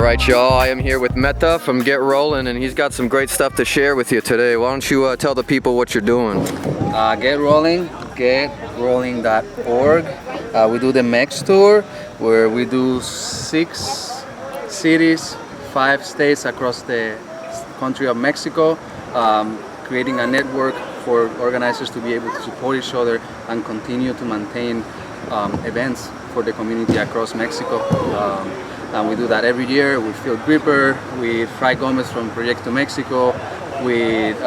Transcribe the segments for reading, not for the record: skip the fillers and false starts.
Alright y'all, I am here with Metha from Get Rollin, and he's got some great stuff to share with you today. Why don't you tell the people what you're doing? Get Rollin, getrolling.org. We do the MexTour, where we do 6 cities, 5 states across the country of Mexico, creating a network for organizers to be able to support each other and continue to maintain events for the community across Mexico. And we do that every year with Phil Gripper, with Fry Gomez from Proyecto Mexico, with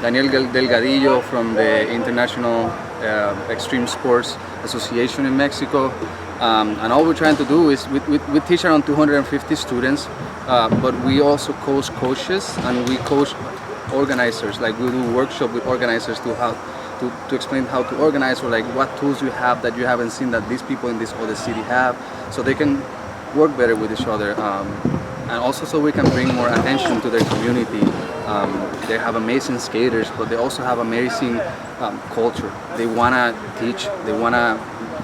Daniel Delgadillo from the International Extreme Sports Association in Mexico. And all we're trying to do is we teach around 250 students, but we also coach coaches and we coach organizers. Like we do workshop with organizers to explain how to organize, or like what tools you have that you haven't seen that these people in this other city have, so they can work better with each other, and also so we can bring more attention to their community. They have amazing skaters, but they also have amazing culture. They want to teach, they want to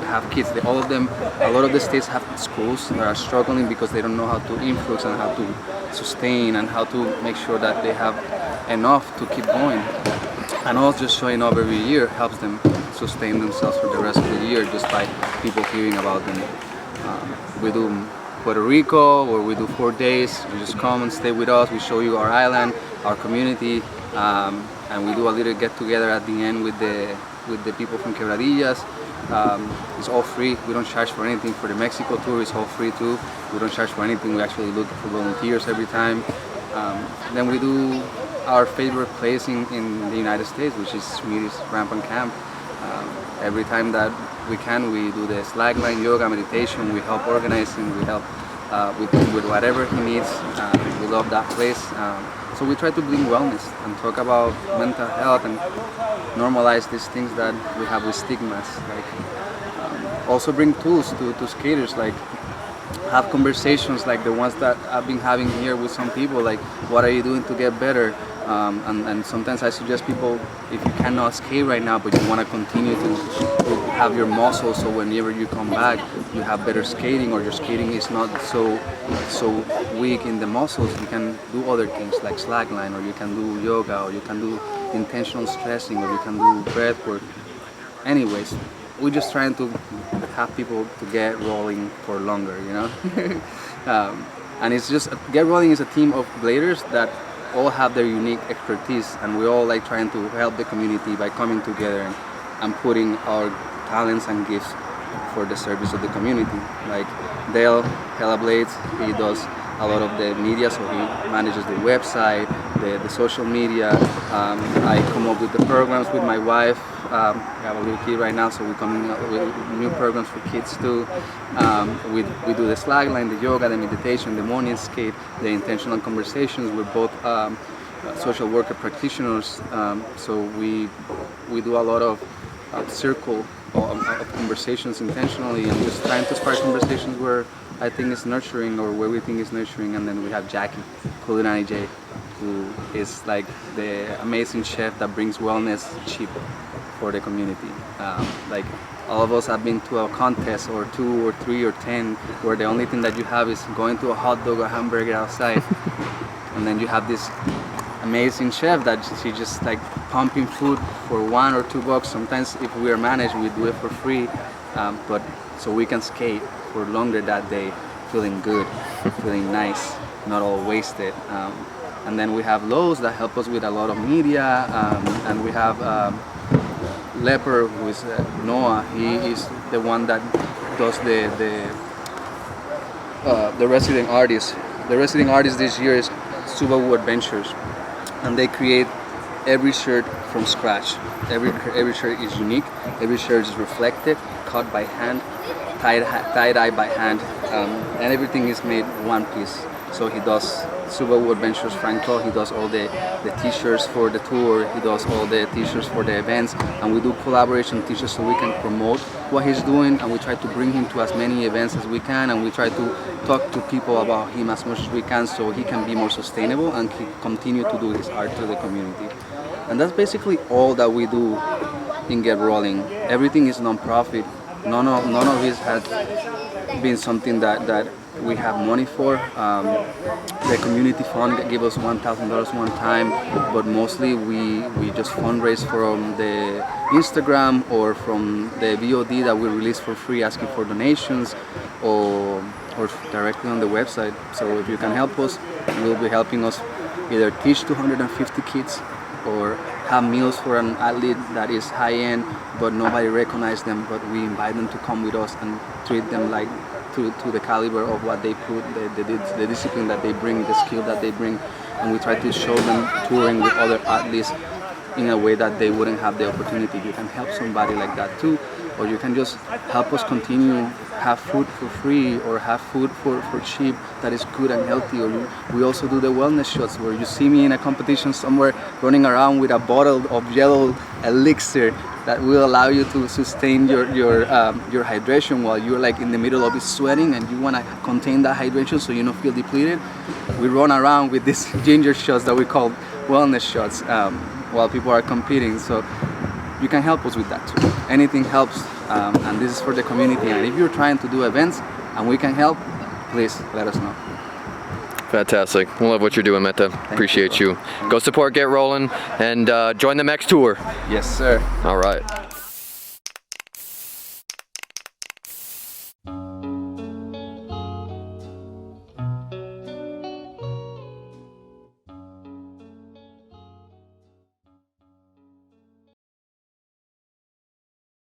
have kids. A lot of the states have schools that are struggling because they don't know how to influx and how to sustain and how to make sure that they have enough to keep going. And also just showing up every year helps them sustain themselves for the rest of the year just by people hearing about them. We do Puerto Rico, where we do 4 days. You just come and stay with us. We show you our island, our community, and we do a little get together at the end with the people from Quebradillas. It's all free. We don't charge for anything. For the Mexico tour, it's all free too. We don't charge for anything. We actually look for volunteers every time. Then we do our favorite place in the United States, which is Smitty's Ramp and Camp. Every time that we can, we do the slackline, yoga, meditation. We help organizing, we help with whatever he needs. We love that place. So we try to bring wellness and talk about mental health and normalize these things that we have with stigmas. Like also bring tools to skaters, like have conversations like the ones that I've been having here with some people, like what are you doing to get better? And sometimes I suggest people, if you cannot skate right now but you want to continue to have your muscles, so whenever you come back you have better skating, or your skating is not so weak in the muscles, you can do other things like slackline, or you can do yoga, or you can do intentional stressing, or you can do breath work. Anyways, we're just trying to have people to get rolling for longer, you know. And it's just, Get Rolling is a team of bladers that all have their unique expertise, and we're all like trying to help the community by coming together and putting our talents and gifts for the service of the community. Like Dale Hella Blades, he does a lot of the media, so he manages the website, the social media. I come up with the programs with my wife. We have a little kid right now, so we're coming up with new programs for kids too. We do the slackline, the yoga, the meditation, the morning skate, the intentional conversations. We're both social worker practitioners, so we do a lot of circle of conversations intentionally, and just trying to spark conversations where I think is nurturing, or where we think is nurturing. And then we have Jackie, Culinary J, who is like the amazing chef that brings wellness cheap for the community. Like all of us have been to a contest, or 2 or 3 or 10, where the only thing that you have is going to a hot dog or hamburger outside, and then you have this amazing chef that she just like pumping food for $1 or $2. Sometimes if we are managed, we do it for free, but so we can skate for longer that day, feeling good, feeling nice, not all wasted. And then we have Lowe's that help us with a lot of media, and we have Leper, who is Noah. He is the one that does the resident artist. The resident artist this year is Subaru Adventures, and they create every shirt from scratch. Every shirt is unique. Every shirt is reflective, cut by hand, tie-dye by hand, and everything is made one piece. So he does Subaru Adventures Franco, he does all the t-shirts for the tour, he does all the t-shirts for the events, and we do collaboration t-shirts so we can promote what he's doing, and we try to bring him to as many events as we can, and we try to talk to people about him as much as we can so he can be more sustainable and continue to do his art to the community. And that's basically all that we do in Get Rolling. Everything is non-profit. None of this has been something that we have money for. The community fund gave us $1,000 one time, but mostly we just fundraise from the Instagram or from the VOD that we release for free, asking for donations, or directly on the website. So if you can help us, you'll be helping us either teach 250 kids or have meals for an athlete that is high-end but nobody recognizes them, but we invite them to come with us and treat them like to the caliber of what they put, the discipline that they bring, the skill that they bring, and we try to show them touring with other athletes in a way that they wouldn't have the opportunity. You can help somebody like that too, or you can just help us continue have food for free or have food for cheap that is good and healthy. Or we also do the wellness shots where you see me in a competition somewhere running around with a bottle of yellow elixir that will allow you to sustain your hydration while you're like in the middle of it sweating and you want to contain that hydration so you don't feel depleted. We run around with these ginger shots that we call wellness shots while people are competing. So you can help us with that too. Anything helps, and this is for the community. And if you're trying to do events and we can help, please let us know. Fantastic. We love what you're doing, Metha. Appreciate you. Go support Get Rollin and join the MexTour. Yes, sir. All right.